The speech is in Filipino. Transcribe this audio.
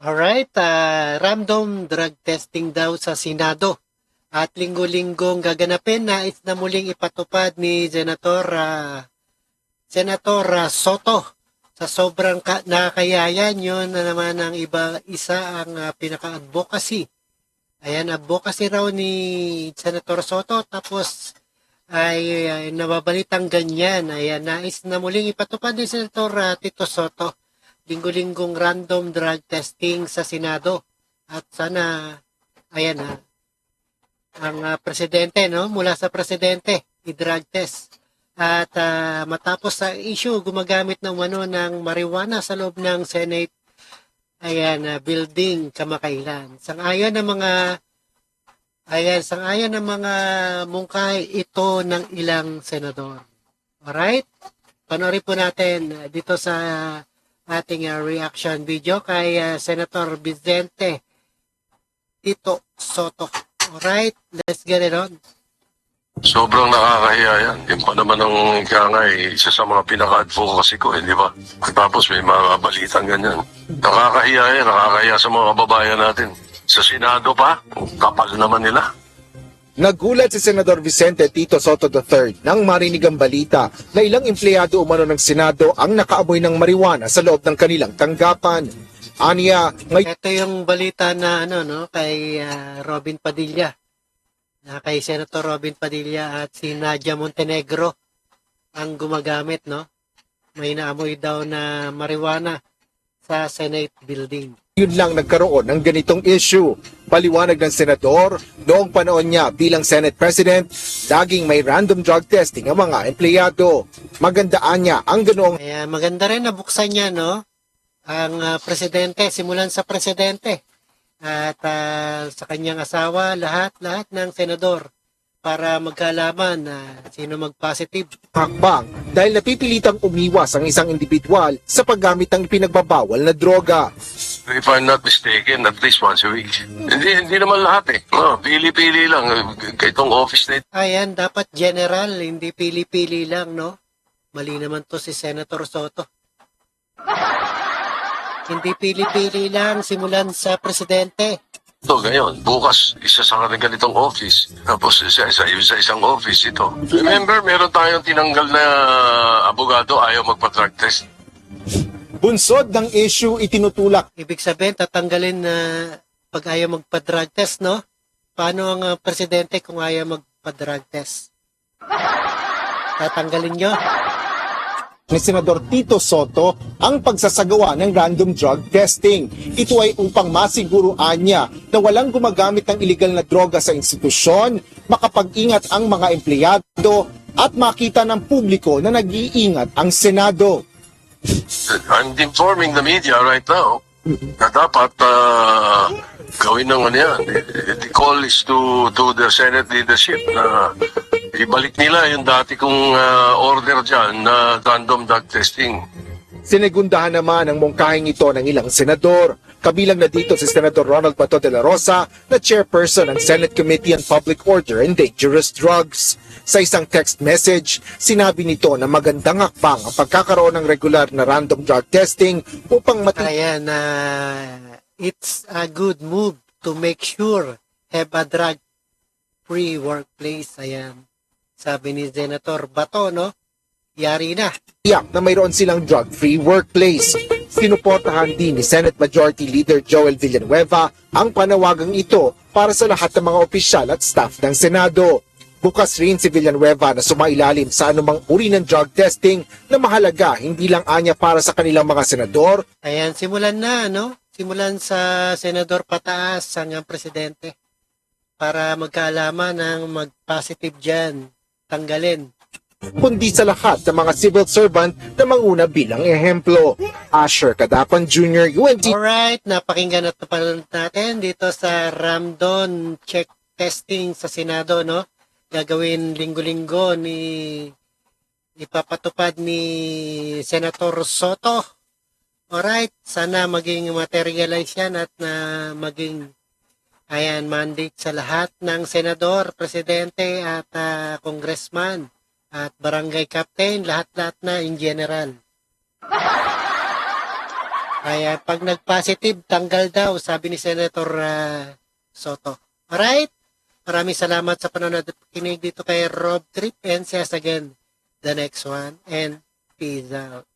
Alright, random drug testing daw sa Senado. At linggo-linggong gaganapin, nais na muling ipatupad ni Senator Soto. Sa sobrang nakakayayan, yun na naman ang isa ang pinaka-advocacy. Ayan, advocacy raw ni Senator Soto, tapos ay nababalitang ganyan. Ayan, nais na muling ipatupad ni Senator Tito Soto linggo-linggong random drug testing sa Senado. At sana, ayan ang presidente, no? Mula sa presidente, i-drug test. At matapos sa issue, gumagamit ng ng marijuana sa loob ng Senate, building kamakailan. Sang-ayon ng mga mungkahi ito ng ilang senador. Alright? Panoorin po natin dito sa ating reaction video kay Senator Vicente Tito Soto. Alright, let's get it on. Sobrang nakakahiya yan. Yung pa naman ang isa sa mga pinaka-advocacy ko, di ba? Tapos may mga balitang ganyan. Nakakahiya yan, nakakahiya sa mga kababayan natin. Sa Senado pa, kapal naman nila. Nagulat si Senador Vicente Tito Soto III nang marinig ang balita na ilang empleyado umano ng Senado ang nakaamoy ng marijuana sa loob ng kanilang tanggapan. Aniya, Ito yung balita na kay Robin Padilla. Kay Senator Robin Padilla at si Nadia Montenegro ang gumagamit, no? May naamoy daw na marijuana sa Senate building. Yun lang nagkaroon ng ganitong issue. Paliwanag ng senador, noong panahon niya bilang Senate President, laging may random drug testing ang mga empleyado. Magandaan niya ang ganoong Kaya maganda rin na buksan niya, no? Ang presidente, simulan sa presidente at sa kanyang asawa, lahat ng senador para magkaalaman na sino mag-positive. hakbang dahil napipilitang umiwas ang isang individual sa paggamit ng ipinagbabawal na droga. If I'm not mistaken, at least once a week. Hindi naman lahat eh. Pili-pili lang. Itong office na ito. Ayan, dapat general, hindi pili-pili lang, no? Mali naman to si Senator Soto. Hindi pili-pili lang, simulan sa presidente. Ito, ngayon, bukas, isa sa ganitong office. Tapos isa isang office ito. Remember, meron tayong tinanggal na abogado, ayaw magpa-drug test. Bunsod ng issue itinutulak Ibig sabihin, tatanggalin na pag ayaw magpa-drug test, no? Paano ang presidente kung ayaw magpa-drug test? Tatanggalin nyo? ni Senador Tito Soto ang pagsasagawa ng random drug testing. Ito ay upang masiguruan niya na walang gumagamit ng iligal na droga sa institusyon, makapag-ingat ang mga empleyado at makita ng publiko na nag-iingat ang Senado. I'm informing the media right now na dapat gawin ng yan. The call is to the Senate leadership na ibalik nila yung dati kong order dyan na random drug testing. Sinegundahan naman ang mungkahing ito ng ilang senador. Kabilang na dito si Senator Ronald Bato de la Rosa na chairperson ng Senate Committee on Public Order and Dangerous Drugs. Sa isang text message, sinabi nito na magandang hakbang ang pagkakaroon ng regular na random drug testing upang Ayan, it's a good move to make sure have a drug-free workplace. Ayan, sabi ni Senator Bato, no? Yari na. matiyak na mayroon silang drug-free workplace. Sinuportahan din ni Senate Majority Leader Joel Villanueva ang panawagang ito para sa lahat ng mga opisyal at staff ng Senado. Bukas rin si Villanueva na sumailalim sa anumang uri ng drug testing na mahalaga hindi lang anya para sa kanilang mga senador. Ayan, simulan na, no? Simulan sa senador pataas hanggang presidente para magkaalaman ng mag-positive dyan. Tanggalin. Kundi sa lahat ng mga civil servant na manguna bilang ehemplo. Asher Cadapan Jr., UNT. Alright, napakinggan at napanood natin dito sa Ramdon check testing sa Senado, no? Gagawin linggo-linggo ipapatupad ni Senator Soto. Alright, sana maging materialize yan at na maging mandate sa lahat ng senador, presidente at congressman at barangay captain, lahat-lahat na in general. Kaya pag nag-positive, tanggal daw, sabi ni Senator Soto. Alright? Maraming salamat sa panonood at pakinig dito kay Rob Trip and see us again the next one. And peace out.